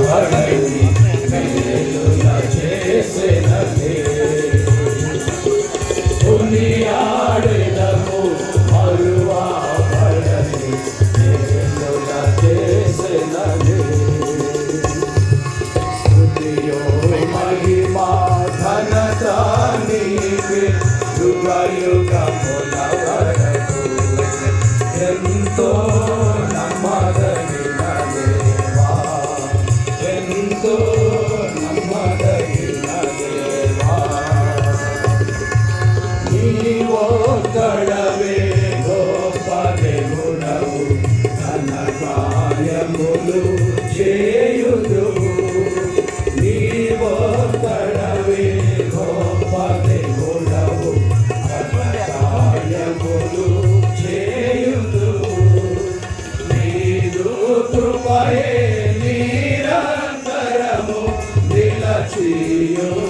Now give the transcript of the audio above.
పడని మేలుల చేసినదే కొనియాడెదము మరువా పడని మేలుల చేసినదే స్తుతియో మహిమా ఘనత నీకే యుగయుగముల వరకు ఎంతో నమ్మదగిన దేవా ఎంతో నమ్మదగిన దేవా నీవొక్కడవే గొప్ప దేవుడవు ఘన కార్యములు చేయుదువు నీవొక్కడవే గొప్ప దేవుడవు ఘన కార్యములు కృపయే నిరంతరము నిలచియును